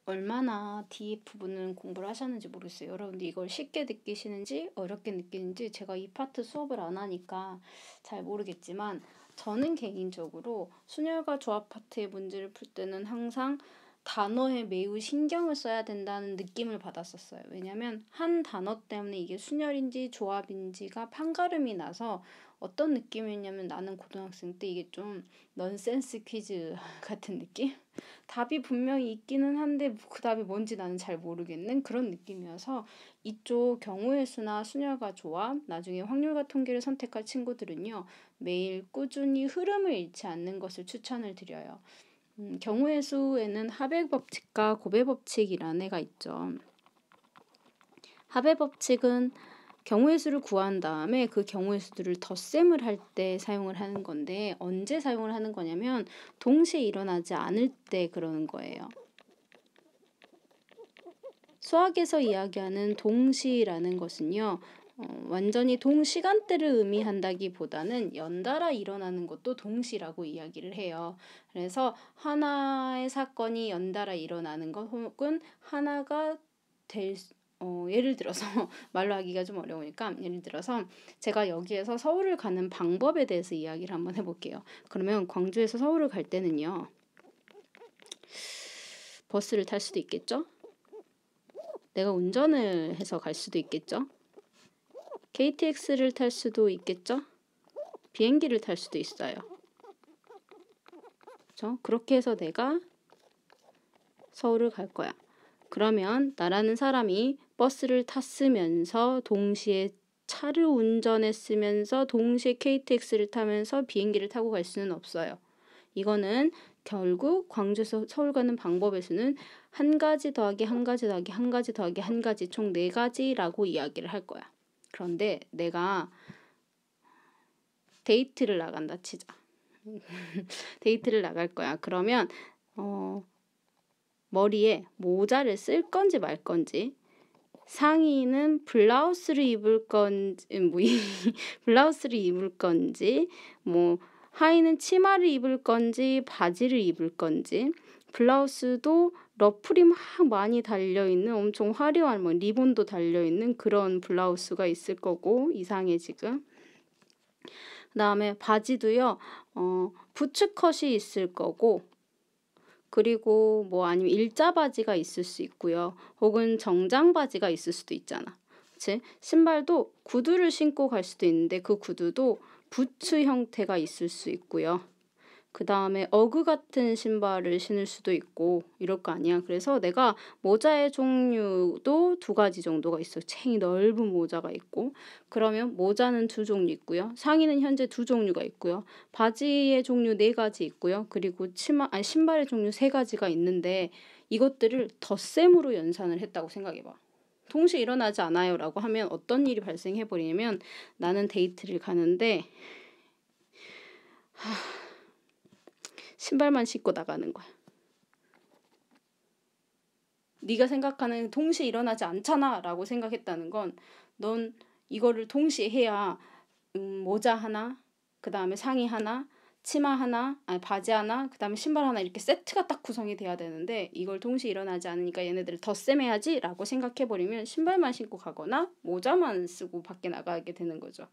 얼마나 뒤에 부분은 공부를 하셨는지 모르겠어요. 여러분들 이걸 쉽게 느끼시는지 어렵게 느끼는지 제가 이 파트 수업을 안 하니까 잘 모르겠지만 저는 개인적으로 순열과 조합 파트의 문제를 풀 때는 항상 단어에 매우 신경을 써야 된다는 느낌을 받았었어요. 왜냐면 한 단어 때문에 이게 순열인지 조합인지가 판가름이 나서 어떤 느낌이었냐면 나는 고등학생 때 이게 좀 넌센스 퀴즈 같은 느낌? 답이 분명히 있기는 한데 그 답이 뭔지 나는 잘 모르겠는 그런 느낌이어서 이쪽 경우의 수나 순열과 조합, 나중에 확률과 통계를 선택할 친구들은요. 매일 꾸준히 흐름을 잃지 않는 것을 추천을 드려요. 경우의 수에는 합의 법칙과 곱의 법칙이라는 애가 있죠. 합의 법칙은 경우의 수를 구한 다음에 그 경우의 수들을 덧셈을 할 때 사용을 하는 건데 언제 사용을 하는 거냐면 동시에 일어나지 않을 때 그러는 거예요. 수학에서 이야기하는 동시라는 것은요. 완전히 동시간대를 의미한다기보다는 연달아 일어나는 것도 동시라고 이야기를 해요. 그래서 하나의 사건이 연달아 일어나는 것 혹은 하나가 예를 들어서 말로 하기가 좀 어려우니까 예를 들어서 제가 여기에서 서울을 가는 방법에 대해서 이야기를 한번 해볼게요. 그러면 광주에서 서울을 갈 때는요. 버스를 탈 수도 있겠죠? 내가 운전을 해서 갈 수도 있겠죠? KTX를 탈 수도 있겠죠? 비행기를 탈 수도 있어요. 그렇죠? 그렇게 해서 내가 서울을 갈 거야. 그러면 나라는 사람이 버스를 탔으면서 동시에 차를 운전했으면서 동시에 KTX를 타면서 비행기를 타고 갈 수는 없어요. 이거는 결국 광주에서 서울 가는 방법에서는 한 가지 더하기 한 가지 더하기 한 가지 더하기 한 가지 총 4가지라고 이야기를 할 거야. 그런데 내가 데이트를 나간다 치자. 데이트를 나갈 거야. 그러면 머리에 모자를 쓸 건지 말 건지 상의는 블라우스를 입을 건지 블라우스를 입을 건지 뭐 하의는 치마를 입을 건지 바지를 입을 건지 블라우스도 러플이 막 많이 달려있는 엄청 화려한 뭐 리본도 달려있는 그런 블라우스가 있을 거고 이상해 지금. 그 다음에 바지도요. 부츠컷이 있을 거고 그리고 뭐 아니면 일자 바지가 있을 수 있고요. 혹은 정장 바지가 있을 수도 있잖아. 그치? 신발도 구두를 신고 갈 수도 있는데 그 구두도 부츠 형태가 있을 수 있고요. 그 다음에 어그 같은 신발을 신을 수도 있고 이럴 거 아니야. 그래서 내가 모자의 종류도 2가지 정도가 있어. 챙이 넓은 모자가 있고 그러면 모자는 2종류 있고요. 상의는 현재 2종류가 있고요. 바지의 종류 4가지 있고요. 그리고 신발의 종류 3가지가 있는데 이것들을 덧셈으로 연산을 했다고 생각해봐. 동시에 일어나지 않아요 라고 하면 어떤 일이 발생해버리냐면 나는 데이트를 가는데 신발만 신고 나가는 거야. 네가 생각하는 동시에 일어나지 않잖아 라고 생각했다는 건 넌 이거를 동시에 해야 모자 하나, 그 다음에 상의 하나, 치마 하나, 아니 바지 하나, 그 다음에 신발 하나 이렇게 세트가 딱 구성이 돼야 되는데 이걸 동시에 일어나지 않으니까 얘네들을 덧셈해야지 라고 생각해버리면 신발만 신고 가거나 모자만 쓰고 밖에 나가게 되는 거죠.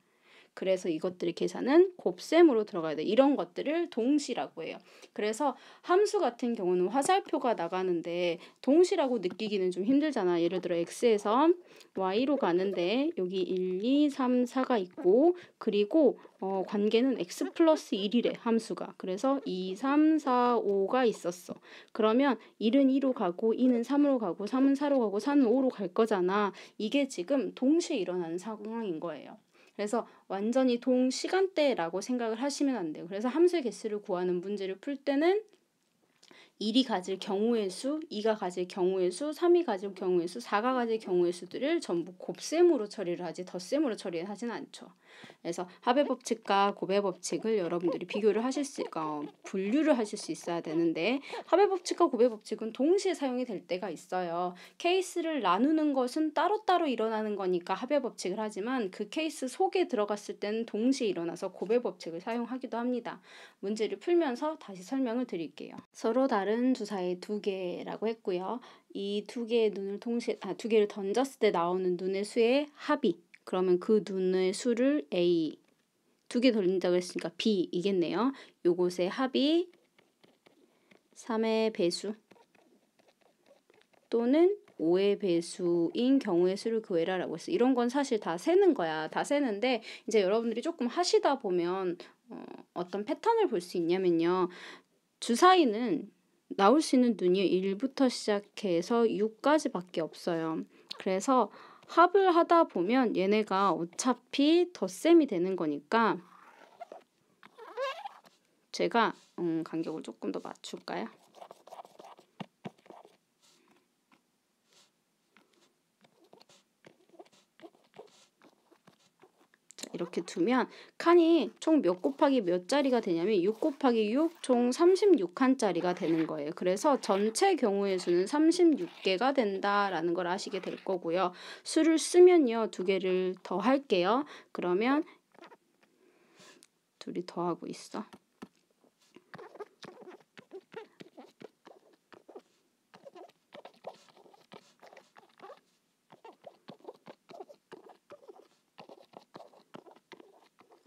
그래서 이것들의 계산은 곱셈으로 들어가야 돼. 이런 것들을 동시라고 해요. 그래서 함수 같은 경우는 화살표가 나가는데 동시라고 느끼기는 좀 힘들잖아. 예를 들어 x에서 y로 가는데 여기 1, 2, 3, 4가 있고 그리고 관계는 x 플러스 1이래 함수가. 그래서 2, 3, 4, 5가 있었어. 그러면 1은 2로 가고 2는 3으로 가고 3은 4로 가고 4는 5로 갈 거잖아. 이게 지금 동시에 일어나는 상황인 거예요. 그래서 완전히 동시간대라고 생각을 하시면 안 돼요. 그래서 함수의 개수를 구하는 문제를 풀 때는 1이 가질 경우의 수, 2가 가질 경우의 수, 3이 가질 경우의 수, 4가 가질 경우의 수들을 전부 곱셈으로 처리를 하지 덧셈으로 처리를 하진 않죠. 그래서 합의 법칙과 고배 법칙을 여러분들이 비교를 분류를 하실 수 있어야 되는데, 합의 법칙과 고배 법칙은 동시에 사용이 될 때가 있어요. 케이스를 나누는 것은 따로따로 일어나는 거니까 합의 법칙을 하지만 그 케이스 속에 들어갔을 때는 동시에 일어나서 고배 법칙을 사용하기도 합니다. 문제를 풀면서 다시 설명을 드릴게요. 서로 다른 주사위 2개라고 했고요. 이 2개의 눈을 두 개를 던졌을 때 나오는 눈의 수의 합이, 그러면 그 눈의 수를 A, 2개 던진다고 했으니까 B이겠네요. 요것의 합이 3의 배수 또는 5의 배수인 경우의 수를 구해라라고 했어. 이런 건 사실 다 세는 거야. 다 세는데 이제 여러분들이 조금 하시다 보면 어떤 패턴을 볼 수 있냐면요. 주사위는 나올 수 있는 눈이 1부터 시작해서 6까지밖에 없어요. 그래서 합을 하다 보면 얘네가 어차피 덧셈이 되는 거니까 제가 간격을 조금 더 맞출까요? 이렇게 두면 칸이 총 몇 곱하기 몇 짜리가 되냐면 6 곱하기 6 총 36칸짜리가 되는 거예요. 그래서 전체 경우의 수는 36개가 된다라는 걸 아시게 될 거고요. 수를 쓰면요. 2개를 더 할게요. 그러면 둘이 더하고 있어.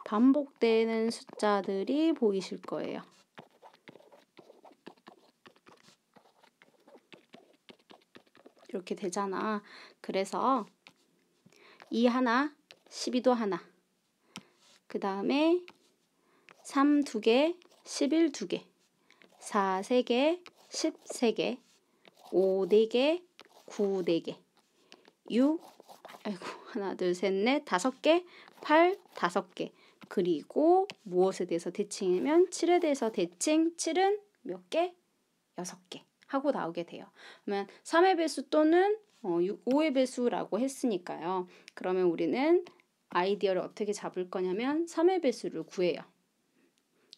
반복되는 숫자들이 보이실 거예요. 이렇게 되잖아. 그래서 2 하나, 12도 하나, 그 다음에 3 2개, 11 2개, 4 3개, 10 3개, 5 4개, 9 4개, 6, 하나 둘 셋 넷 5개, 8 5개. 그리고 무엇에 대해서 대칭이면 7에 대해서 대칭, 7은 몇 개? 6개 하고 나오게 돼요. 그러면 3의 배수 또는 5의 배수라고 했으니까요. 그러면 우리는 아이디어를 어떻게 잡을 거냐면 3의 배수를 구해요.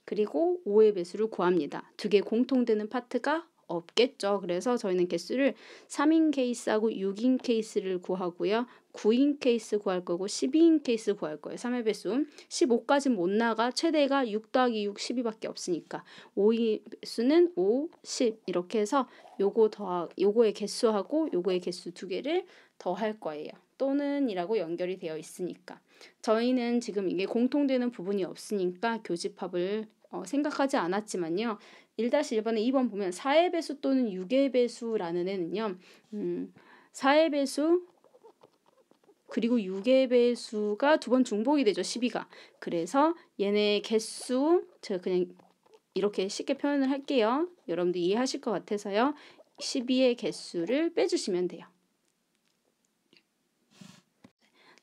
그리고 5의 배수를 구합니다. 2개 공통되는 파트가 없겠죠. 그래서 저희는 개수를 3인 케이스하고 6인 케이스를 구하고요. 9인 케이스 구할 거고 12인 케이스 구할 거예요. 3의 배수 15까지 못 나가. 최대가 6 더하기 6 12밖에 없으니까 5의 배수는 5, 10 이렇게 해서 요거의 개수하고 요거의 개수 2개를 더할 거예요. 또는 이라고 연결이 되어 있으니까. 저희는 지금 이게 공통되는 부분이 없으니까 교집합을 생각하지 않았지만요. 1-1번에 2번 보면 4의 배수 또는 6의 배수라는 애는요. 4의 배수 그리고 6의 배수가 2번 중복이 되죠. 12가. 그래서 얘네 개수 제가 그냥 이렇게 쉽게 표현을 할게요. 여러분들 이해하실 것 같아서요. 12의 개수를 빼주시면 돼요.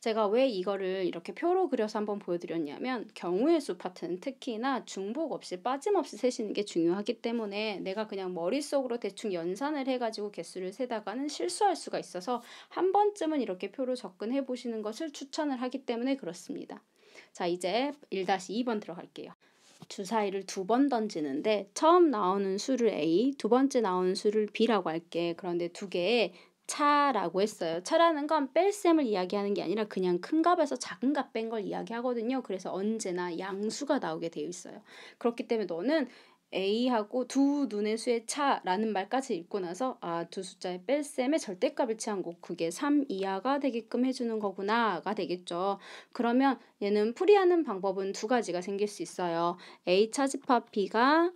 제가 왜 이거를 이렇게 표로 그려서 한번 보여드렸냐면 경우의 수 파트는 특히나 중복 없이 빠짐없이 세시는 게 중요하기 때문에 내가 그냥 머릿속으로 대충 연산을 해가지고 개수를 세다가는 실수할 수가 있어서 한 번쯤은 이렇게 표로 접근해 보시는 것을 추천을 하기 때문에 그렇습니다. 자, 이제 1-2번 들어갈게요. 주사위를 2번 던지는데 처음 나오는 수를 A, 두 번째 나오는 수를 B라고 할게. 그런데 2개의 차라고 했어요. 차라는 건 뺄셈을 이야기하는 게 아니라 그냥 큰 값에서 작은 값 뺀 걸 이야기하거든요. 그래서 언제나 양수가 나오게 되어 있어요. 그렇기 때문에 너는 A하고 두 눈의 수의 차라는 말까지 읽고 나서 두 숫자의 뺄셈의 절대값을 취한 거 그게 3 이하가 되게끔 해주는 거구나가 되겠죠. 그러면 얘는 풀이하는 방법은 2가지가 생길 수 있어요. A 차집합 B가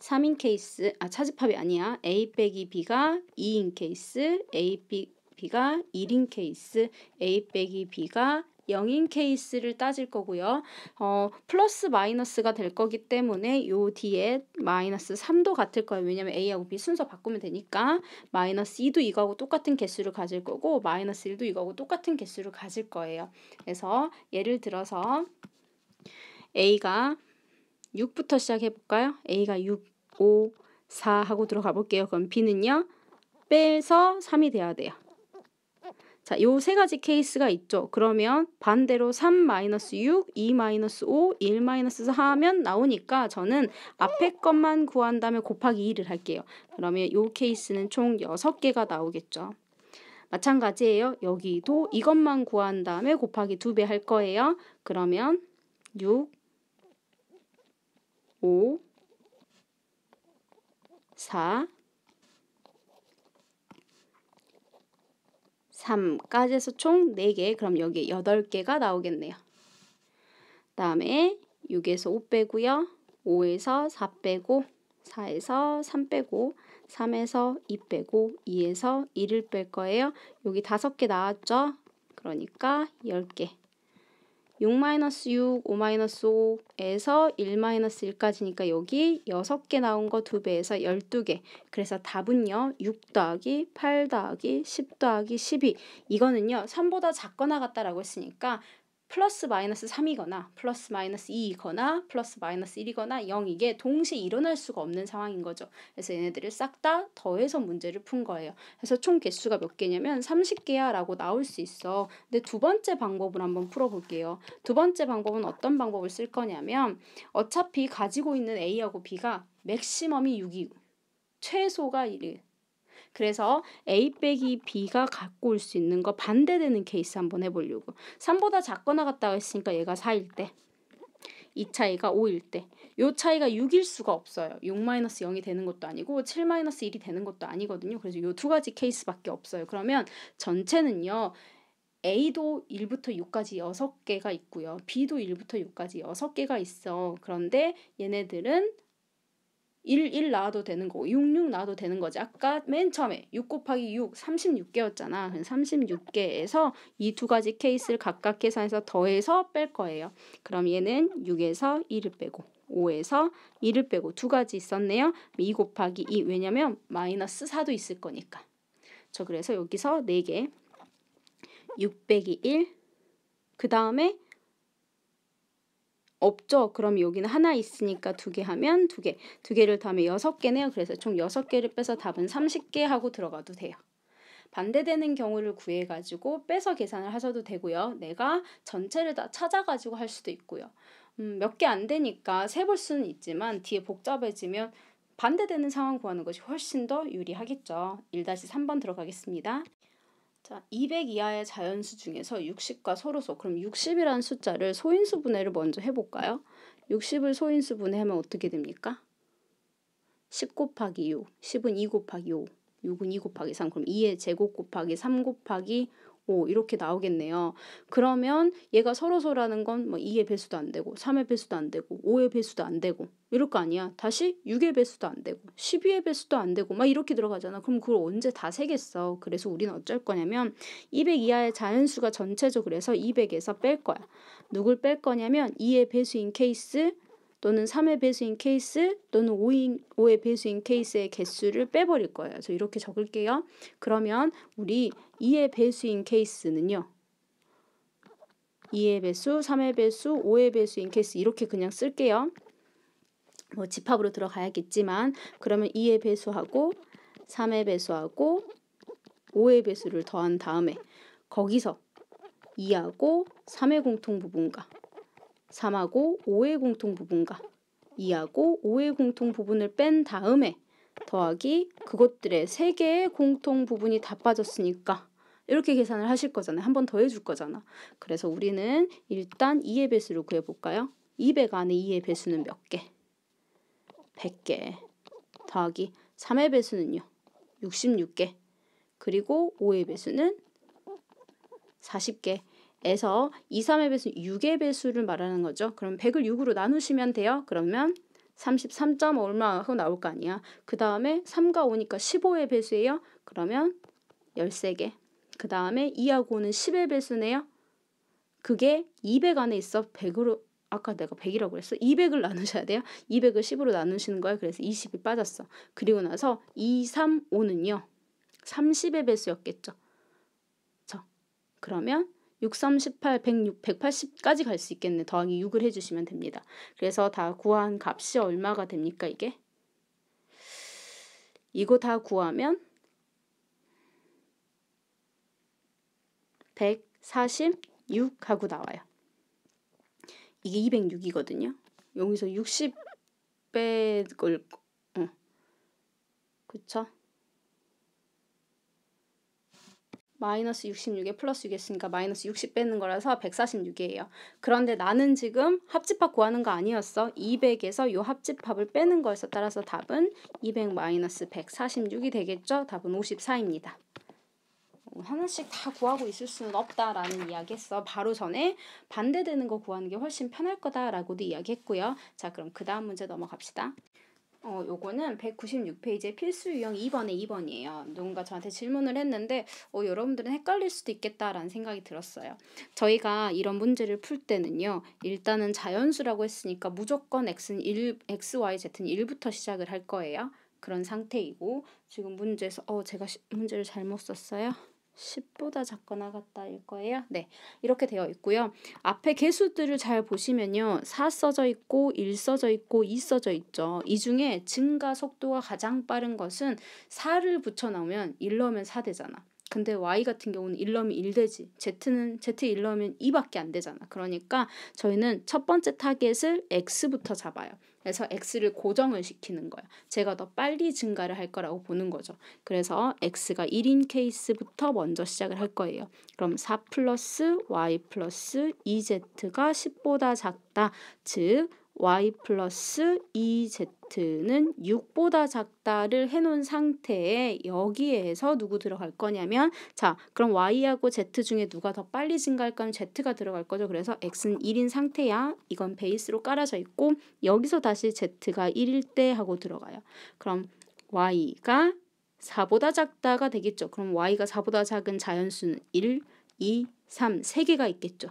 3인 케이스, 차집합이 아니야. A 빼기 B가 2인 케이스, A 빼기 B가 1인 케이스, A 빼기 B가 0인 케이스를 따질 거고요. 플러스 마이너스가 될 거기 때문에 요 뒤에 마이너스 3도 같을 거예요. 왜냐면 A하고 B 순서 바꾸면 되니까 마이너스 2도 이거하고 똑같은 개수를 가질 거고 마이너스 1도 이거하고 똑같은 개수를 가질 거예요. 그래서 예를 들어서 A가 6부터 시작해 볼까요? A가 6, 5, 4 하고 들어가 볼게요. 그럼 B는요. 빼서 3이 돼야 돼요. 자, 요 세 가지 케이스가 있죠. 그러면 반대로 3-6, 2-5, 1-4 하면 나오니까 저는 앞에 것만 구한 다음에 곱하기 2를 할게요. 그러면 요 케이스는 총 6개가 나오겠죠. 마찬가지예요. 여기도 이것만 구한 다음에 곱하기 2배 할 거예요. 그러면 6, 5, 4, 3까지 해서 총 4개. 그럼 여기 8개가 나오겠네요. 다음에 6에서 5 빼고요. 5에서 4 빼고 4에서 3 빼고 3에서 2 빼고 2에서 1을 뺄 거예요. 여기 5개 나왔죠? 그러니까 10개. 6-6, 5-5에서 1-1까지니까 여기 6개 나온 거 2배에서 12개. 그래서 답은요. 6 더하기 8 더하기 10 더하기 12. 이거는요. 3보다 작거나 같다라고 했으니까 플러스 마이너스 3이거나 플러스 마이너스 2이거나 플러스 마이너스 1이거나 0 이게 동시에 일어날 수가 없는 상황인 거죠. 그래서 얘네들을 싹 다 더해서 문제를 푼 거예요. 그래서 총 개수가 몇 개냐면 30개야 라고 나올 수 있어. 근데 두 번째 방법을 한번 풀어볼게요. 두 번째 방법은 어떤 방법을 쓸 거냐면 어차피 가지고 있는 A하고 B가 맥시멈이 6이고 최소가 1이에요. 그래서 A 빼기 B가 갖고 올 수 있는 거 반대되는 케이스 한번 해보려고. 3보다 작거나 같다고 했으니까 얘가 4일 때, 이 차이가 5일 때, 요 차이가 6일 수가 없어요. 6-0이 되는 것도 아니고 7-1이 되는 것도 아니거든요. 그래서 요 두 가지 케이스밖에 없어요. 그러면 전체는요. A도 1부터 6까지 6개가 있고요. B도 1부터 6까지 6개가 있어. 그런데 얘네들은 1 나와도 되는 거고 6 나와도 되는 거지. 아까 맨 처음에 6 곱하기 6 36개였잖아. 36개에서 이 두 가지 케이스를 각각 계산해서 더해서 뺄 거예요. 그럼 얘는 6에서 2를 빼고 5에서 2를 빼고 두 가지 있었네요. 2 곱하기 2 왜냐면 마이너스 4도 있을 거니까. 저 그래서 여기서 4개 6 빼기 1 그 다음에 없죠. 그럼 여기는 하나 있으니까 2개 하면 2개. 2개를 더하면 6개네요. 그래서 총 6개를 빼서 답은 30개 하고 들어가도 돼요. 반대되는 경우를 구해가지고 빼서 계산을 하셔도 되고요. 내가 전체를 다 찾아가지고 할 수도 있고요. 몇 개 안 되니까 세볼 수는 있지만 뒤에 복잡해지면 반대되는 상황 구하는 것이 훨씬 더 유리하겠죠. 1-3번 들어가겠습니다. 자, 200 이하의 자연수 중에서 60과 서로소. 그럼 60이라는 숫자를 소인수 분해를 먼저 해볼까요? 60을 소인수 분해하면 어떻게 됩니까? 10 곱하기 6, 10은 2 곱하기 5, 6은 2 곱하기 3. 그럼 2의 제곱 곱하기 3 곱하기 5 이렇게 나오겠네요. 그러면 얘가 서로소라는 건 뭐 2의 배수도 안 되고 3의 배수도 안 되고 5의 배수도 안 되고 이럴 거 아니야. 다시 6의 배수도 안 되고 12의 배수도 안 되고 막 이렇게 들어가잖아. 그럼 그걸 언제 다 세겠어. 그래서 우리는 어쩔 거냐면 200 이하의 자연수가 전체적으로 해서 200에서 뺄 거야. 누굴 뺄 거냐면 2의 배수인 케이스 또는 3의 배수인 케이스 또는 5의 배수인 케이스의 개수를 빼버릴 거예요. 그래서 이렇게 적을게요. 그러면 우리 2의 배수인 케이스는요. 2의 배수, 3의 배수, 5의 배수인 케이스 이렇게 그냥 쓸게요. 뭐 집합으로 들어가야겠지만 그러면 2의 배수하고 3의 배수하고 5의 배수를 더한 다음에 거기서 2하고 3의 공통부분과 3하고 5의 공통부분과 2하고 5의 공통부분을 뺀 다음에 더하기 그것들의 3개의 공통부분이 다 빠졌으니까 이렇게 계산을 하실 거잖아요. 한 번 더 해줄 거잖아. 그래서 우리는 일단 2의 배수를 구해볼까요? 200 안에 2의 배수는 몇 개? 100개. 더하기 3의 배수는요. 66개. 그리고 5의 배수는 40개. 에서 2, 3의 배수 6의 배수를 말하는 거죠. 그럼 100을 6으로 나누시면 돼요. 그러면 33. 얼마 하고 나올 거 아니야. 그 다음에 3과 5니까 15의 배수예요. 그러면 13개. 그 다음에 2하고 5는 10의 배수네요. 그게 200 안에 있어. 100으로 아까 내가 100이라고 그랬어. 200을 나누셔야 돼요. 200을 10으로 나누시는 거예요. 그래서 20이 빠졌어. 그리고 나서 2, 3, 5는요. 30의 배수였겠죠. 그러면 6, 3, 18, 106, 180까지 갈 수 있겠네. 더하기 6을 해주시면 됩니다. 그래서 다 구한 값이 얼마가 됩니까 이게? 이거 다 구하면 146 하고 나와요. 이게 206이거든요. 여기서 60 빼걸 그쵸? 마이너스 66에 플러스 6 했으니까 마이너스 60 빼는 거라서 146이에요. 그런데 나는 지금 합집합 구하는 거 아니었어. 200에서 요 합집합을 빼는 거였어. 따라서 답은 200 마이너스 146이 되겠죠? 답은 54입니다. 하나씩 다 구하고 있을 수는 없다라는 이야기 했어. 바로 전에 반대되는 거 구하는 게 훨씬 편할 거다라고도 이야기했고요. 자, 그럼 그 다음 문제 넘어갑시다. 요거는 196페이지의 필수 유형 2번의 2번이에요. 누군가 저한테 질문을 했는데 여러분들은 헷갈릴 수도 있겠다라는 생각이 들었어요. 저희가 이런 문제를 풀 때는요. 일단은 자연수라고 했으니까 무조건 x는 1, x, y, z는 1부터 시작을 할 거예요. 그런 상태이고 지금 문제에서 제가 문제를 잘못 썼어요. 10보다 작거나 같다일 거예요. 네, 이렇게 되어 있고요. 앞에 개수들을 잘 보시면요. 4 써져 있고 1 써져 있고 2 써져 있죠. 이 중에 증가 속도가 가장 빠른 것은 4를 붙여 넣으면 1 넣으면 4 되잖아. 근데 y 같은 경우는 1 넣으면 1 되지. z 1 넣으면 2밖에 안 되잖아. 그러니까 저희는 첫 번째 타겟을 x부터 잡아요. 그래서 x를 고정을 시키는 거야. 제가 더 빨리 증가를 할 거라고 보는 거죠. 그래서 x가 1인 케이스부터 먼저 시작을 할 거예요. 그럼 4 플러스 y 플러스 2z가 10보다 작다. 즉 y 플러스 2z는 6보다 작다를 해놓은 상태에 여기에서 누구 들어갈 거냐면 자 그럼 y하고 z 중에 누가 더 빨리 증가할 거면 z가 들어갈 거죠. 그래서 x는 1인 상태야. 이건 베이스로 깔아져 있고 여기서 다시 z가 1일 때 하고 들어가요. 그럼 y가 4보다 작다가 되겠죠. 그럼 y가 4보다 작은 자연수는 1, 2, 3, 3개가 있겠죠.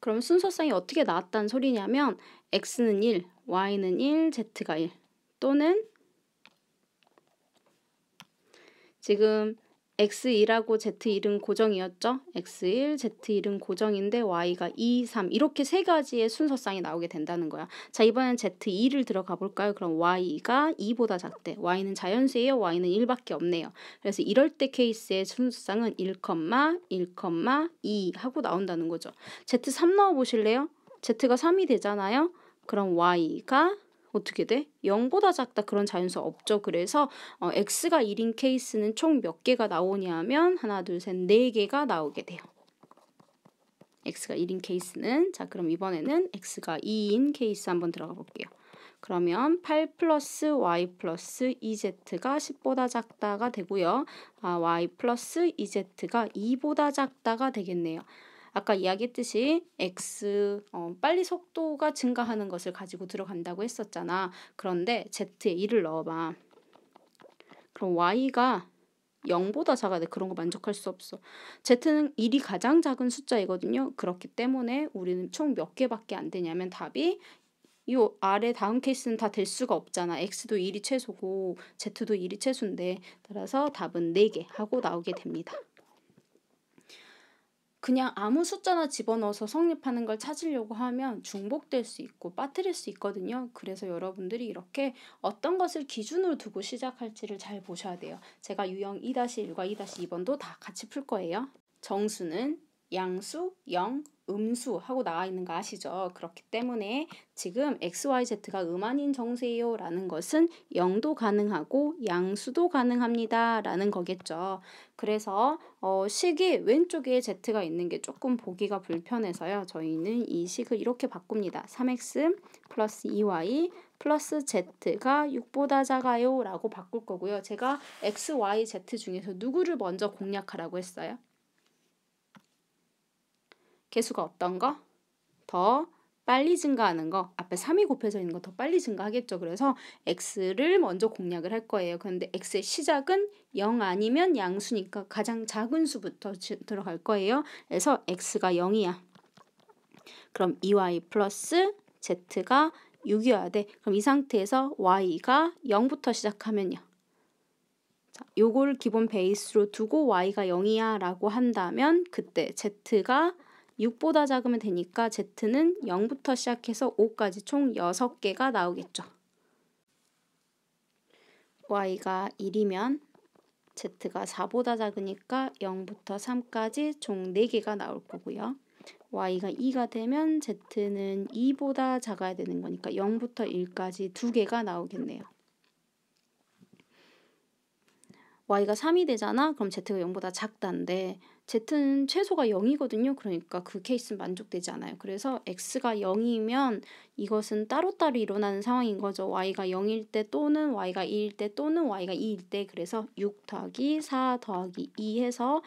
그럼 순서상이 어떻게 나왔다는 소리냐면 x는 1, y는 1, z가 1 또는 지금 x1하고 z1은 고정이었죠. x1, z1은 고정인데 y가 2, 3 이렇게 세 가지의 순서상이 나오게 된다는 거야. 자 이번엔 z2를 들어가 볼까요? 그럼 y가 2보다 작대. y는 자연수예요. y는 1밖에 없네요. 그래서 이럴 때 케이스의 순서상은 1, 1, 2 하고 나온다는 거죠. z3 넣어보실래요? z가 3이 되잖아요. 그럼 y가 어떻게 돼? 0보다 작다 그런 자연수 없죠. 그래서 x가 1인 케이스는 총 몇 개가 나오냐면 하나, 둘, 셋, 4개가 나오게 돼요. x가 1인 케이스는 자 그럼 이번에는 x가 2인 케이스 한번 들어가 볼게요. 그러면 8 플러스 y 플러스 2z가 10보다 작다가 되고요. y 플러스 2z가 2보다 작다가 되겠네요. 아까 이야기했듯이 x 빨리 속도가 증가하는 것을 가지고 들어간다고 했었잖아. 그런데 z에 1을 넣어봐. 그럼 y가 0보다 작아야 돼. 그런 거 만족할 수 없어. z는 1이 가장 작은 숫자이거든요. 그렇기 때문에 우리는 총 몇 개밖에 안 되냐면 답이 이 아래 다음 케이스는 다 될 수가 없잖아. x도 1이 최소고 z도 1이 최소인데 따라서 답은 4개 하고 나오게 됩니다. 그냥 아무 숫자나 집어넣어서 성립하는 걸 찾으려고 하면 중복될 수 있고 빠뜨릴 수 있거든요. 그래서 여러분들이 이렇게 어떤 것을 기준으로 두고 시작할지를 잘 보셔야 돼요. 제가 유형 2-1과 2-2번도 다 같이 풀 거예요. 정수는 양수, 영, 음수 하고 나와 있는 거 아시죠? 그렇기 때문에 지금 XYZ가 음아닌 정수예요 라는 것은 0도 가능하고 양수도 가능합니다 라는 거겠죠. 그래서 식이 왼쪽에 Z가 있는 게 조금 보기가 불편해서요. 저희는 이 식을 이렇게 바꿉니다. 3X 플러스 2Y 플러스 Z가 6보다 작아요 라고 바꿀 거고요. 제가 X, Y, Z 중에서 누구를 먼저 공략하라고 했어요? 개수가 어떤 거? 더 빨리 증가하는 거. 앞에 3이 곱해져 있는 거 더 빨리 증가하겠죠. 그래서 x를 먼저 공략을 할 거예요. 그런데 x의 시작은 0 아니면 양수니까 가장 작은 수부터 들어갈 거예요. 그래서 x가 0이야. 그럼 2y 플러스 z가 6이어야 돼. 그럼 이 상태에서 y가 0부터 시작하면요. 자, 요걸 기본 베이스로 두고 y가 0이야 라고 한다면 그때 z가 6보다 작으면 되니까 z는 0부터 시작해서 5까지 총 6개가 나오겠죠. y가 1이면 z가 4보다 작으니까 0부터 3까지 총 4개가 나올 거고요. y가 2가 되면 z는 2보다 작아야 되는 거니까 0부터 1까지 2개가 나오겠네요. y가 3이 되잖아? 그럼 z가 0보다 작다인데 z는 최소가 0이거든요. 그러니까 그 케이스는 만족되지 않아요. 그래서 x가 0이면 이것은 따로따로 일어나는 상황인 거죠. y가 0일 때 또는 y가 2일 때 또는 y가 2일 때 그래서 6 더하기 4 더하기 2 해서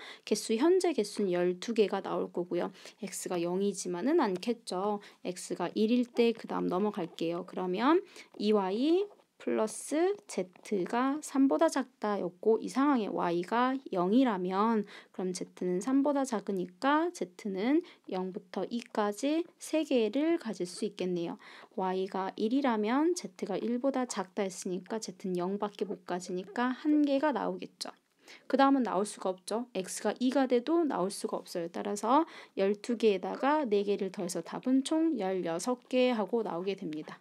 현재 개수는 12개가 나올 거고요. x가 0이지만은 않겠죠. x가 1일 때 그 다음 넘어갈게요. 그러면 2y 플러스 z가 3보다 작다 였고 이 상황에 y가 0이라면 그럼 z는 3보다 작으니까 z는 0부터 2까지 3개를 가질 수 있겠네요. y가 1이라면 z가 1보다 작다 했으니까 z는 0밖에 못 가지니까 1개가 나오겠죠. 그 다음은 나올 수가 없죠. x가 2가 돼도 나올 수가 없어요. 따라서 12개에다가 4개를 더해서 답은 총 16개 하고 나오게 됩니다.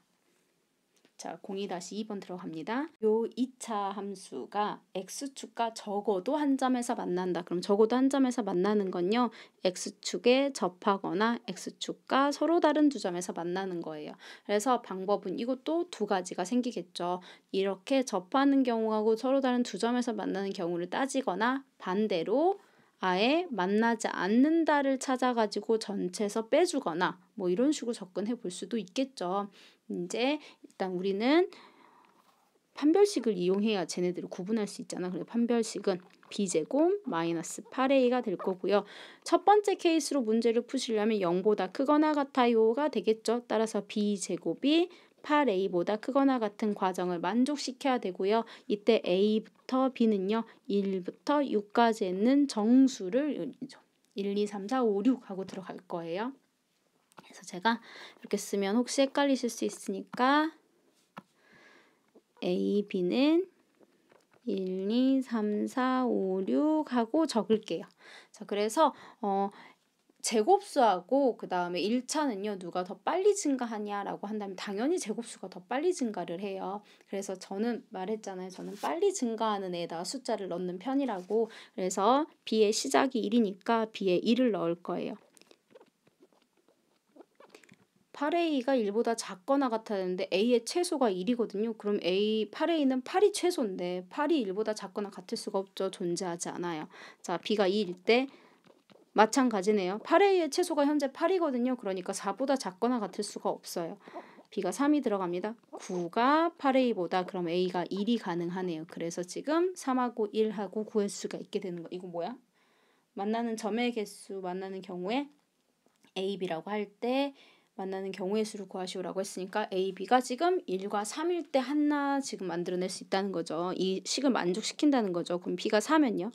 자, 02-2번 들어갑니다. 요 2차 함수가 x축과 적어도 한 점에서 만난다. 그럼 적어도 한 점에서 만나는 건요. x축에 접하거나 x축과 서로 다른 두 점에서 만나는 거예요. 그래서 방법은 이것도 두 가지가 생기겠죠. 이렇게 접하는 경우하고 서로 다른 두 점에서 만나는 경우를 따지거나 반대로 아예 만나지 않는다를 찾아가지고 전체에서 빼주거나 뭐 이런 식으로 접근해 볼 수도 있겠죠. 이제 일단 우리는 판별식을 이용해야 쟤네들을 구분할 수 있잖아. 그래서 판별식은 b제곱 마이너스 8a가 될 거고요. 첫 번째 케이스로 문제를 푸시려면 0보다 크거나 같아요가 되겠죠. 따라서 b제곱이 8a보다 크거나 같은 과정을 만족시켜야 되고요. 이때 a부터 b는요. 1부터 6까지 있는 정수를 1, 2, 3, 4, 5, 6 하고 들어갈 거예요. 그래서 제가 이렇게 쓰면 혹시 헷갈리실 수 있으니까 A, B는 1, 2, 3, 4, 5, 6 하고 적을게요. 자, 그래서 제곱수하고 그 다음에 1차는요. 누가 더 빨리 증가하냐라고 한다면 당연히 제곱수가 더 빨리 증가를 해요. 그래서 저는 말했잖아요. 저는 빨리 증가하는 애에다가 숫자를 넣는 편이라고. 그래서 B의 시작이 1이니까 B에 1을 넣을 거예요. 8a가 1보다 작거나 같아야 되는데 a의 최소가 1이거든요. 그럼 8a는 8이 최소인데 8이 1보다 작거나 같을 수가 없죠. 존재하지 않아요. 자, b가 2일 때 마찬가지네요. 8a의 최소가 현재 8이거든요. 그러니까 4보다 작거나 같을 수가 없어요. b가 3이 들어갑니다. 9가 8a보다 그럼 a가 1이 가능하네요. 그래서 지금 3하고 1하고 구할 수가 있게 되는 거. 이거 뭐야? 만나는 점의 개수 만나는 경우에 a, b라고 할 때 만나는 경우의 수를 구하시오라고 했으니까 A, B가 지금 1과 3일 때 하나 지금 만들어낼 수 있다는 거죠. 이 식을 만족시킨다는 거죠. 그럼 B가 4면요.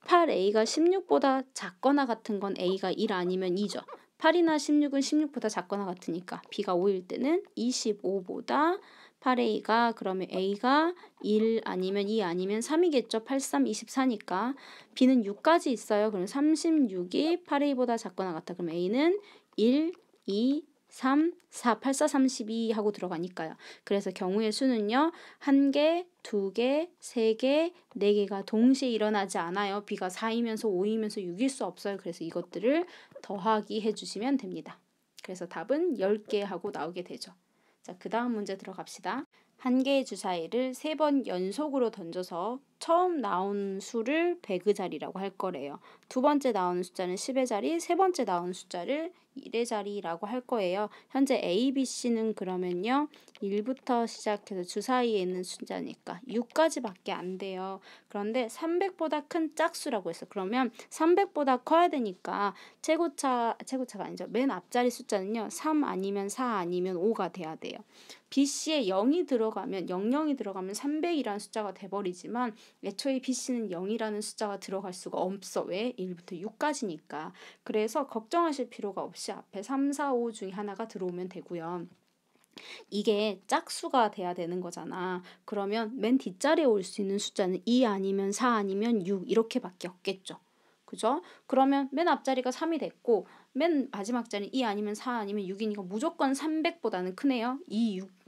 8A가 16보다 작거나 같은 건 A가 1 아니면 2죠. 8이나 16은 16보다 작거나 같으니까 B가 5일 때는 25보다 8A가 그러면 A가 1 아니면 2 아니면 3이겠죠. 8, 3, 24니까 B는 6까지 있어요. 그럼 36이 8A보다 작거나 같아. 그럼 A는 1, 2, 3, 4, 8, 4, 32 하고 들어가니까요. 그래서 경우의 수는요. 1개, 2개, 3개, 4개가 동시에 일어나지 않아요. B가 4이면서 5이면서 6일 수 없어요. 그래서 이것들을 더하기 해주시면 됩니다. 그래서 답은 10개 하고 나오게 되죠. 자, 그 다음 문제 들어갑시다. 한 개의 주사위를 3번 연속으로 던져서 처음 나온 수를 100의 자리라고 할 거래요. 두 번째 나오는 숫자는 10의 자리, 세 번째 나오는 숫자를 1의 자리라고 할 거예요. 현재 A, B, C는 그러면요. 1부터 시작해서 주사위에 있는 숫자니까 6까지밖에 안 돼요. 그런데 300보다 큰 짝수라고 했어. 그러면 300보다 커야 되니까 최고차가 아니죠. 맨 앞자리 숫자는요. 3 아니면 4 아니면 5가 돼야 돼요. BC에 0이 들어가면 00이 들어가면 300이라는 숫자가 돼버리지만 애초에 BC는 0이라는 숫자가 들어갈 수가 없어. 왜? 1부터 6까지니까. 그래서 걱정하실 필요가 없이 앞에 3, 4, 5 중에 하나가 들어오면 되고요. 이게 짝수가 돼야 되는 거잖아. 그러면 맨 뒷자리에 올 수 있는 숫자는 2 아니면 4 아니면 6 이렇게밖에 없겠죠. 그죠? 그러면 맨 앞자리가 3이 됐고 맨 마지막 자리는 2 아니면 4 아니면 6이니까 무조건 300보다는 크네요.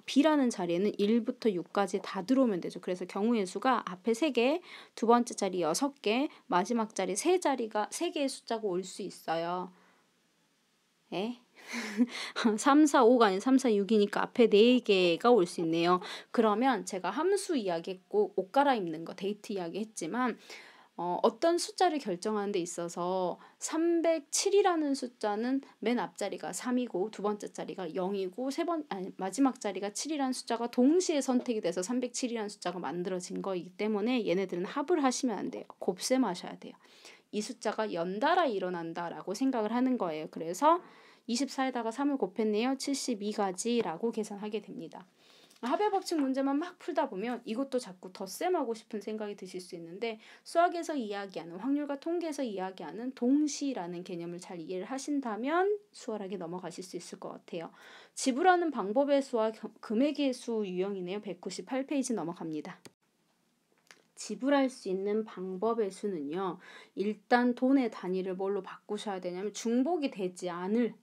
B라는 자리에는 1부터 6까지 다 들어오면 되죠. 그래서 경우의 수가 앞에 3개, 두 번째 자리 6개, 마지막 자리 3개의 숫자가 올 수 있어요. 에? 3, 4, 5가 아닌 3, 4, 6이니까 앞에 4개가 올 수 있네요. 그러면 제가 함수 이야기했고 옷 갈아입는 거 데이트 이야기했지만 어떤 숫자를 결정하는 데 있어서 307이라는 숫자는 맨 앞자리가 3이고 두 번째 자리가 0이고 마지막 자리가 7이라는 숫자가 동시에 선택이 돼서 307이라는 숫자가 만들어진 거이기 때문에 얘네들은 합을 하시면 안 돼요. 곱셈하셔야 돼요. 이 숫자가 연달아 일어난다라고 생각을 하는 거예요. 그래서 24에다가 3을 곱했네요. 72가지라고 계산하게 됩니다. 합의 법칙 문제만 막 풀다 보면 이것도 자꾸 덧셈하고 싶은 생각이 드실 수 있는데 수학에서 이야기하는 확률과 통계에서 이야기하는 동시라는 개념을 잘 이해를 하신다면 수월하게 넘어가실 수 있을 것 같아요. 지불하는 방법의 수와 금액의 수 유형이네요. 198페이지 넘어갑니다. 지불할 수 있는 방법의 수는요. 일단 돈의 단위를 뭘로 바꾸셔야 되냐면 중복이 되지 않을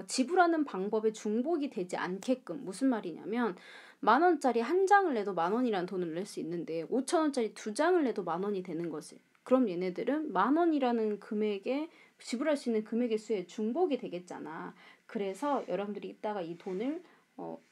지불하는 방법에 중복이 되지 않게끔 무슨 말이냐면 10,000원짜리 한 장을 내도 10,000원이라는 돈을 낼 수 있는데 5,000원짜리 2장을 내도 10,000원이 되는 거지. 그럼 얘네들은 10,000원이라는 금액에 지불할 수 있는 금액의 수에 중복이 되겠잖아. 그래서 여러분들이 이따가 이 돈을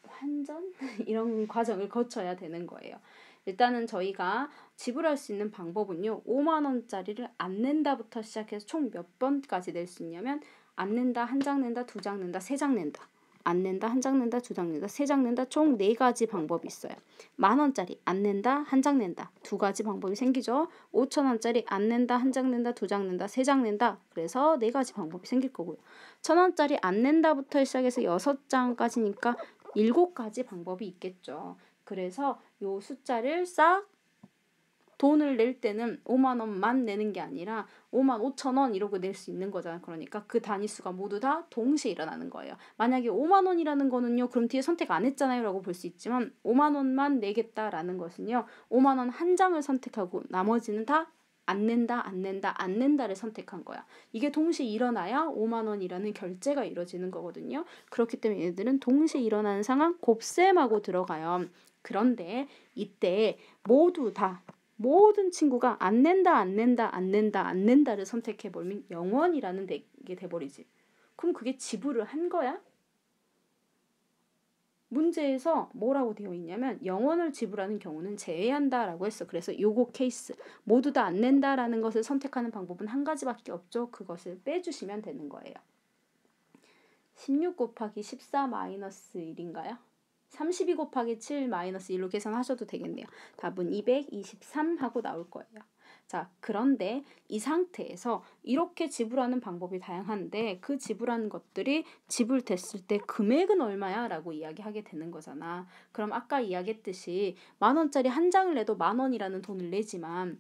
환전? 이런 과정을 거쳐야 되는 거예요. 일단은 저희가 지불할 수 있는 방법은요. 50,000원짜리를 안 낸다부터 시작해서 총 몇 번까지 낼 수 있냐면 안 낸다, 한 장 낸다, 2장 낸다, 3장 낸다. 안 낸다, 한 장 낸다, 2장 낸다, 3장 낸다. 총 4가지 방법이 있어요. 10,000원짜리 안 낸다, 한 장 낸다. 2가지 방법이 생기죠. 5,000원짜리 안 낸다, 한 장 낸다, 2장 낸다, 3장 낸다. 그래서 4가지 방법이 생길 거고요. 1,000원짜리 안 낸다부터 시작해서 6장까지니까 7가지 방법이 있겠죠. 그래서 요 숫자를 싹 돈을 낼 때는 50,000원만 내는 게 아니라 55,000원 이러고 낼 수 있는 거잖아요. 그러니까 그 단위수가 모두 다 동시에 일어나는 거예요. 만약에 50,000원이라는 거는요. 그럼 뒤에 선택 안 했잖아요. 라고 볼 수 있지만 50,000원만 내겠다라는 것은요. 50,000원 한 장을 선택하고 나머지는 다 안 낸다, 안 낸다, 안 낸다를 선택한 거야. 이게 동시에 일어나야 50,000원이라는 결제가 이루어지는 거거든요. 그렇기 때문에 얘들은 동시에 일어나는 상황 곱셈하고 들어가요. 그런데 이때 모든 친구가 안 낸다, 안 낸다, 안 낸다, 안 낸다를 선택해버리면 0원이라는 게 돼버리지. 그럼 그게 지불을 한 거야? 문제에서 뭐라고 되어 있냐면 0원을 지불하는 경우는 제외한다라고 했어. 그래서 요거 케이스 모두 다 안 낸다라는 것을 선택하는 방법은 한 가지밖에 없죠. 그것을 빼주시면 되는 거예요. 16 곱하기 14 마이너스 1인가요? 32 곱하기 7 마이너스 1로 계산하셔도 되겠네요. 답은 223 하고 나올 거예요. 자, 그런데 이 상태에서 이렇게 지불하는 방법이 다양한데 그 지불하는 것들이 지불됐을 때 금액은 얼마야? 라고 이야기하게 되는 거잖아. 그럼 아까 이야기했듯이 10,000원짜리 한 장을 내도 10,000원이라는 돈을 내지만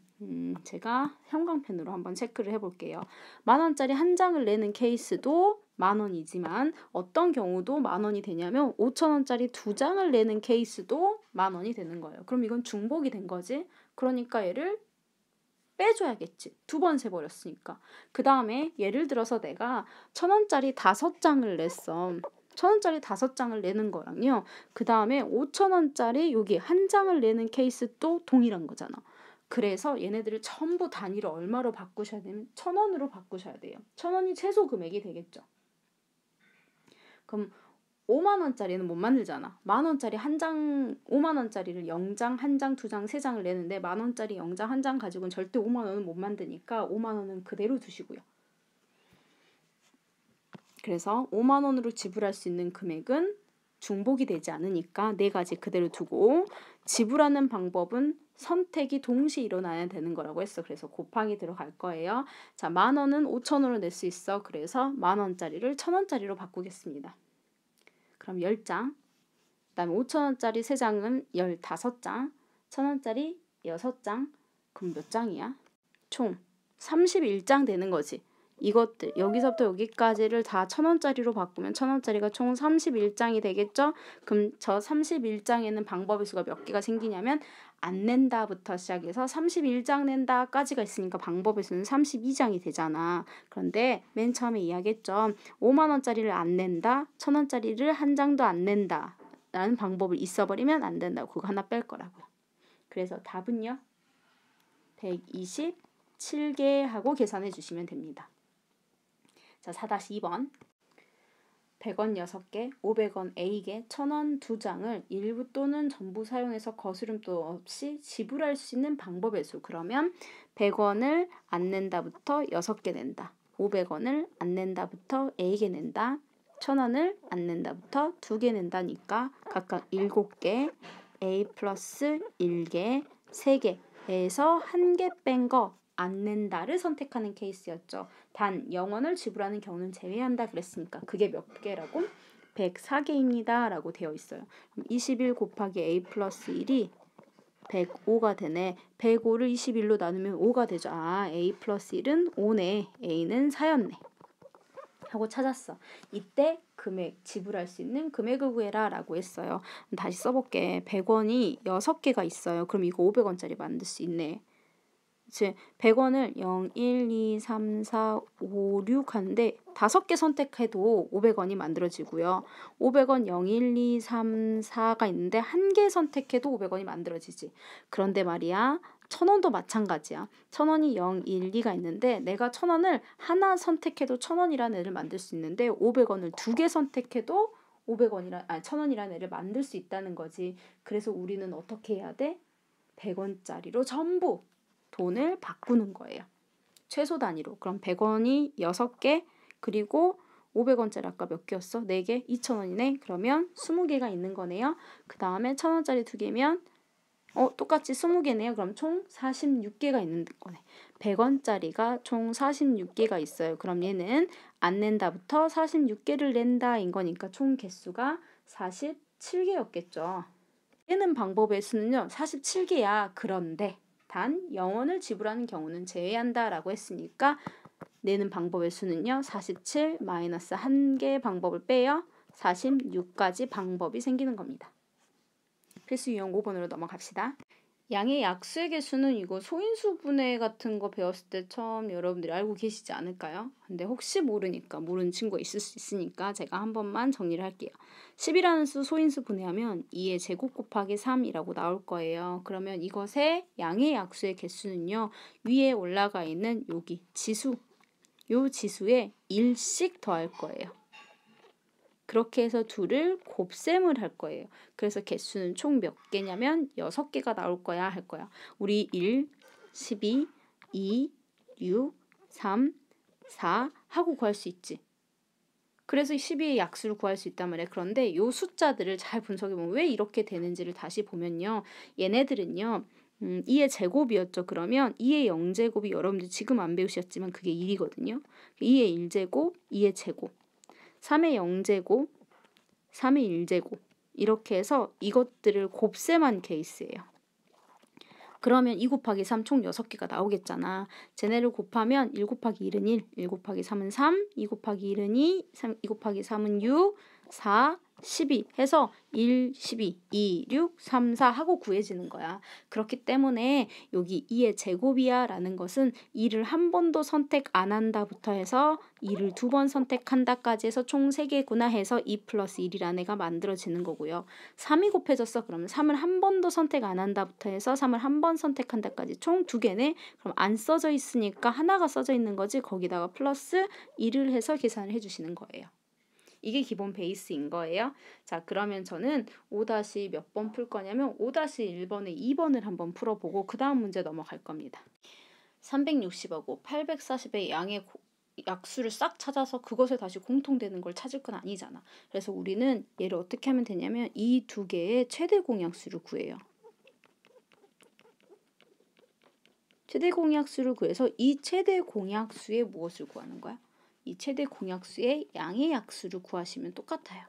제가 형광펜으로 한번 체크를 해볼게요. 10,000원짜리 한 장을 내는 케이스도 10,000원이지만 어떤 경우도 10,000원이 되냐면 5,000원짜리 2장을 내는 케이스도 10,000원이 되는 거예요. 그럼 이건 중복이 된 거지. 그러니까 얘를 빼줘야겠지. 2번 세버렸으니까. 그 다음에 예를 들어서 내가 1,000원짜리 5장을 냈어. 1,000원짜리 5장을 내는 거랑요. 그 다음에 5,000원짜리 여기 한 장을 내는 케이스도 동일한 거잖아. 그래서 얘네들을 전부 단위를 얼마로 바꾸셔야 되면 1,000원으로 바꾸셔야 돼요. 1,000원이 최소 금액이 되겠죠. 그럼 50,000원짜리는 못 만들잖아. 10,000원짜리 한 장, 50,000원짜리를 0장, 1장, 2장, 3장을 내는데 10,000원짜리 0장, 1장 가지고는 절대 50,000원은 못 만드니까 50,000원은 그대로 두시고요. 그래서 50,000원으로 지불할 수 있는 금액은 중복이 되지 않으니까 4가지 그대로 두고 지불하는 방법은 선택이 동시에 일어나야 되는 거라고 했어. 그래서 곱하기 들어갈 거예요. 자, 10,000원은 5,000원으로 낼 수 있어. 그래서 10,000원짜리를 1,000원짜리로 바꾸겠습니다. 그럼 10장, 그 다음에 5,000원짜리 3장은 15장, 1,000원짜리 6장, 그럼 몇 장이야? 총 31장 되는 거지. 이것들 여기서부터 여기까지를 다 1,000원짜리로 바꾸면 1,000원짜리가 총 31장이 되겠죠? 그럼 저 31장에는 방법의 수가 몇 개가 생기냐면 안 낸다부터 시작해서 31장 낸다까지가 있으니까 방법의 수는 32장이 되잖아. 그런데 맨 처음에 이야기했죠. 50,000원짜리를 안 낸다, 1,000원짜리를 한 장도 안 낸다. 라는 방법을 있어버리면 안 된다고. 그거 하나 뺄 거라고요. 그래서 답은요. 127개 하고 계산해 주시면 됩니다. 자, 4-2번. 100원 6개, 500원 A개, 1000원 2장을 일부 또는 전부 사용해서 거스름도 없이 지불할 수 있는 방법의 수. 그러면 100원을 안 낸다부터 6개 낸다. 500원을 안 낸다부터 A개 낸다. 1000원을 안 낸다부터 2개 낸다니까 각각 7개, A 플러스 1개, 3개에서 1개 뺀 거 안 낸다를 선택하는 케이스였죠. 단 0원을 지불하는 경우는 제외한다 그랬으니까 그게 몇 개라고? 104개입니다 라고 되어 있어요. 21 곱하기 A 플러스 1이 105가 되네. 105를 21로 나누면 5가 되죠. 아, A 플러스 1은 5네. A는 4였네. 하고 찾았어. 이때 금액, 지불할 수 있는 금액을 구해라 라고 했어요. 다시 써볼게. 100원이 6개가 있어요. 그럼 이거 500원짜리 만들 수 있네. 즉 100원을 0, 1, 2, 3, 4, 5, 6 하는데 5개 선택해도 500원이 만들어지고요. 500원 0, 1, 2, 3, 4가 있는데 1개 선택해도 500원이 만들어지지. 그런데 말이야. 1000원도 마찬가지야. 1000원이 0, 1, 2가 있는데 내가 1000원을 하나 선택해도 1000원이라는 애를 만들 수 있는데 500원을 2개 선택해도 1000원이라는 애를 만들 수 있다는 거지. 그래서 우리는 어떻게 해야 돼? 100원짜리로 전부 돈을 바꾸는 거예요. 최소 단위로. 그럼 100원이 6개, 그리고 500원짜리 아까 몇 개였어? 4개? 2000원이네. 그러면 20개가 있는 거네요. 그 다음에 1000원짜리 2개면 똑같이 20개네요. 그럼 총 46개가 있는 거네. 100원짜리가 총 46개가 있어요. 그럼 얘는 안 낸다부터 46개를 낸다인 거니까 총 개수가 47개였겠죠. 얘는 방법의 수는요. 47개야. 그런데 단 0원을 지불하는 경우는 제외한다 라고 했으니까 내는 방법의 수는요. 47 마이너스 1개 방법을 빼요. 46가지 방법이 생기는 겁니다. 필수 유형 5번으로 넘어갑시다. 양의 약수의 개수는 이거 소인수 분해 같은 거 배웠을 때 처음 여러분들이 알고 계시지 않을까요? 근데 혹시 모르니까 모르는 친구가 있을 수 있으니까 제가 한 번만 정리를 할게요. 10이라는 수 소인수 분해하면 2의 제곱 곱하기 3이라고 나올 거예요. 그러면 이것의 양의 약수의 개수는요. 위에 올라가 있는 여기 지수, 요 지수에 1씩 더할 거예요. 그렇게 해서 둘을 곱셈을 할 거예요. 그래서 개수는 총 몇 개냐면 6개가 나올 거야 할 거야. 우리 1, 12, 2, 6, 3, 4 하고 구할 수 있지. 그래서 12의 약수를 구할 수 있단 말이에요. 그런데 이 숫자들을 잘 분석해보면 왜 이렇게 되는지를 다시 보면요. 얘네들은요. 2의 제곱이었죠. 그러면 2의 0제곱이 여러분들 지금 안 배우셨지만 그게 1이거든요. 2의 1제곱, 2의 제곱. 3의 0제곱, 3의 1제곱 이렇게 해서 이것들을 곱셈한 케이스예요. 그러면 2 곱하기 3 총 6개가 나오겠잖아. 쟤네를 곱하면 1 곱하기 1은 1, 1 곱하기 3은 3, 2 곱하기 1은 2, 2 곱하기 3은 6, 4, 12 해서 1, 12, 2, 6, 3, 4 하고 구해지는 거야. 그렇기 때문에 여기 2의 제곱이야 라는 것은 2를 한 번도 선택 안 한다부터 해서 2를 2번 선택한다까지 해서 총 3개구나 해서 2 플러스 1이라는 애가 만들어지는 거고요. 3이 곱해졌어. 그러면 3을 한 번도 선택 안 한다부터 해서 3을 한 번 선택한다까지 총 2개네. 그럼 안 써져 있으니까 하나가 써져 있는 거지. 거기다가 플러스 1을 해서 계산을 해주시는 거예요. 이게 기본 베이스인 거예요. 자, 그러면 저는 5- 몇 번 풀 거냐면 5-1번에 2번을 한번 풀어보고 그 다음 문제 넘어갈 겁니다. 360하고 840의 양의 약수를 싹 찾아서 그것에 다시 공통되는 걸 찾을 건 아니잖아. 그래서 우리는 얘를 어떻게 하면 되냐면 이 두 개의 최대 공약수를 구해요. 최대 공약수를 구해서 이 최대 공약수의 무엇을 구하는 거야? 이 최대 공약수의 양의 약수를 구하시면 똑같아요.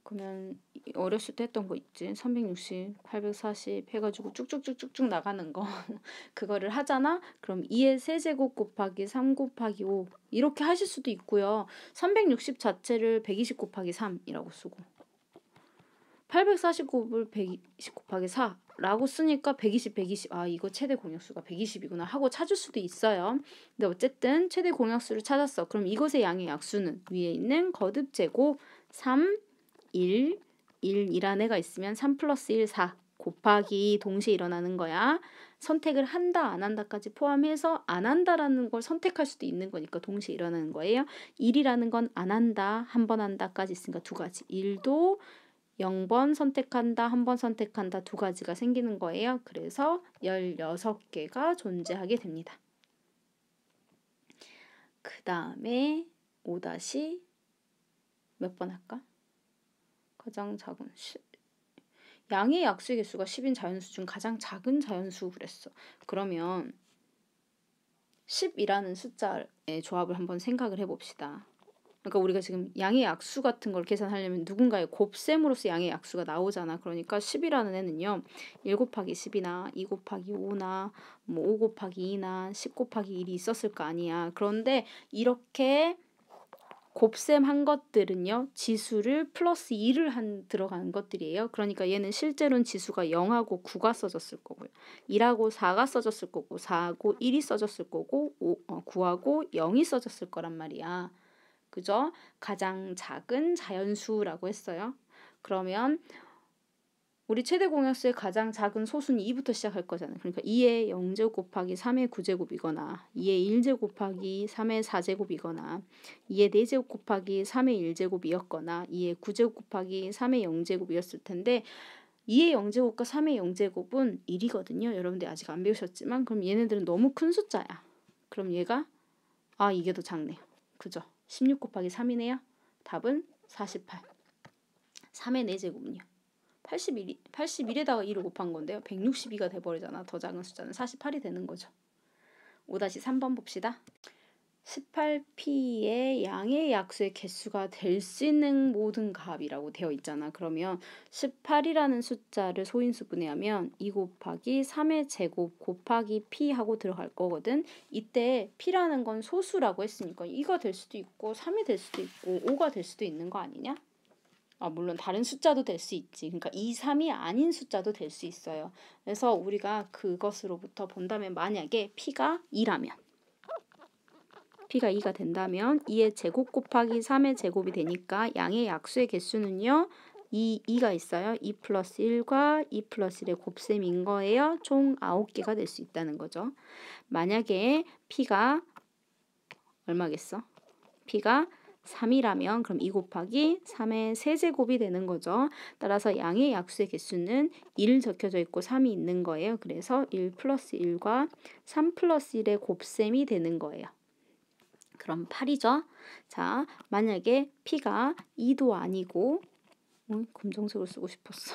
그러면 어렸을 때 했던 거 있지. 360, 840 해가지고 쭉쭉쭉쭉쭉 나가는 거. 그거를 하잖아? 그럼 2의 세제곱 곱하기 3 곱하기 5 이렇게 하실 수도 있고요. 360 자체를 120 곱하기 3이라고 쓰고 849을 120 곱하기 4라고 쓰니까 120 아 이거 최대 공약수가 120이구나 하고 찾을 수도 있어요. 근데 어쨌든 최대 공약수를 찾았어. 그럼 이것의 양의 약수는 위에 있는 거듭제곱 3 1, 1이라는 애가 있으면 3 플러스 1, 4 곱하기 동시에 일어나는 거야. 선택을 한다, 안 한다까지 포함해서 안 한다라는 걸 선택할 수도 있는 거니까 동시에 일어나는 거예요. 1이라는 건 안 한다, 한 번 한다까지 있으니까 두 가지. 1도 0번 선택한다, 한 번 선택한다 두 가지가 생기는 거예요. 그래서 16개가 존재하게 됩니다. 그 다음에 5- 몇 번 할까? 가장 작은 양의 약수의 개수가 10인 자연수 중 가장 작은 자연수 그랬어. 그러면 10이라는 숫자의 조합을 한번 생각을 해봅시다. 그러니까 우리가 지금 양의 약수 같은 걸 계산하려면 누군가의 곱셈으로서 양의 약수가 나오잖아. 그러니까 10이라는 애는요. 1 곱하기 10이나 2 곱하기 5나 뭐 5 곱하기 2나 10 곱하기 1이 있었을 거 아니야. 그런데 이렇게 곱셈한 것들은요. 지수를 플러스 2를 들어간 것들이에요. 그러니까 얘는 실제로는 지수가 0하고 9가 써졌을 거고요. 1하고 4가 써졌을 거고 4하고 1이 써졌을 거고 9하고 0이 써졌을 거란 말이야. 그죠? 가장 작은 자연수라고 했어요. 그러면 우리 최대 공약수의 가장 작은 소수는 2부터 시작할 거잖아요. 그러니까 2의 0제곱 곱하기 3의 9제곱이거나 2의 1제곱 곱하기 3의 4제곱이거나 2의 4제곱 곱하기 3의 1제곱이었거나 2의 9제곱 곱하기 3의 0제곱이었을 텐데 2의 0제곱과 3의 0제곱은 1이거든요. 여러분들 아직 안 배우셨지만 그럼 얘네들은 너무 큰 숫자야. 그럼 얘가 이게 더 작네요. 그죠? 16 곱하기 3이네요. 답은 48. 3의 4제곱은요. 81에다가 2를 곱한 건데요. 162가 돼버리잖아. 더 작은 숫자는 48이 되는 거죠. 5-3번 봅시다. 18P의 양의 약수의 개수가 될 수 있는 모든 값이라고 되어 있잖아. 그러면 18이라는 숫자를 소인수 분해하면 2 곱하기 3의 제곱 곱하기 P 하고 들어갈 거거든. 이때 P라는 건 소수라고 했으니까 2가 될 수도 있고 3이 될 수도 있고 5가 될 수도 있는 거 아니냐? 물론 다른 숫자도 될 수 있지. 그러니까 2, 3이 아닌 숫자도 될 수 있어요. 그래서 우리가 그것으로부터 본다면 만약에 P가 2라면 P가 2가 된다면 2의 제곱 곱하기 3의 제곱이 되니까 양의 약수의 개수는요. 2가 있어요. 2 플러스 1과 2 플러스 1의 곱셈인 거예요. 총 9개가 될 수 있다는 거죠. 만약에 P가 얼마겠어? P가 3이라면 그럼 2 곱하기 3의 세제곱이 되는 거죠. 따라서 양의 약수의 개수는 1 적혀져 있고 3이 있는 거예요. 그래서 1 플러스 1과 3 플러스 1의 곱셈이 되는 거예요. 그럼 8이죠. 자, 만약에 P가 2도 아니고 검정색을 쓰고 싶었어.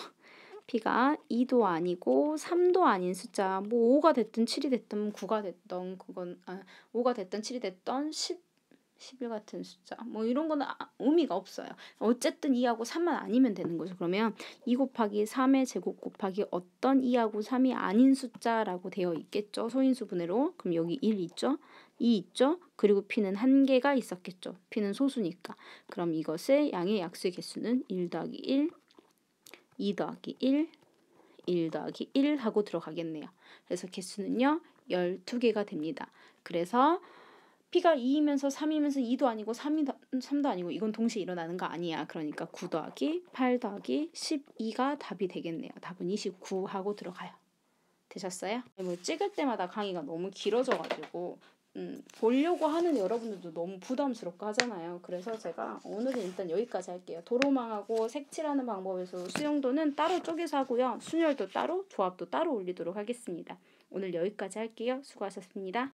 P가 2도 아니고 3도 아닌 숫자, 뭐 5가 됐든 7이 됐든 9가 됐든 5가 됐든 7이 됐든 11 같은 숫자 뭐 이런 거는 의미가 없어요. 어쨌든 2하고 3만 아니면 되는 거죠. 그러면 2 곱하기 3의 제곱 곱하기 어떤 2하고 3이 아닌 숫자라고 되어 있겠죠. 소인수 분해로. 그럼 여기 1 있죠. 2 있죠. 그리고 P는 한 개가 있었겠죠. P는 소수니까. 그럼 이것의 양의 약수의 개수는 1 더하기 1, 2 더하기 1, 1 더하기 1 하고 들어가겠네요. 그래서 개수는요. 12개가 됩니다. 그래서 P가 2이면서 3이면서 2도 아니고 3도 아니고 이건 동시에 일어나는 거 아니야. 그러니까 9 더하기 8 더하기 12가 답이 되겠네요. 답은 29 하고 들어가요. 되셨어요? 뭐 찍을 때마다 강의가 너무 길어져가지고 보려고 하는 여러분들도 너무 부담스럽고 하잖아요. 그래서 제가 오늘은 일단 여기까지 할게요. 도로망하고 색칠하는 방법에서 수용도는 따로 쪼개서 하고요. 순열도 따로, 조합도 따로 올리도록 하겠습니다. 오늘 여기까지 할게요. 수고하셨습니다.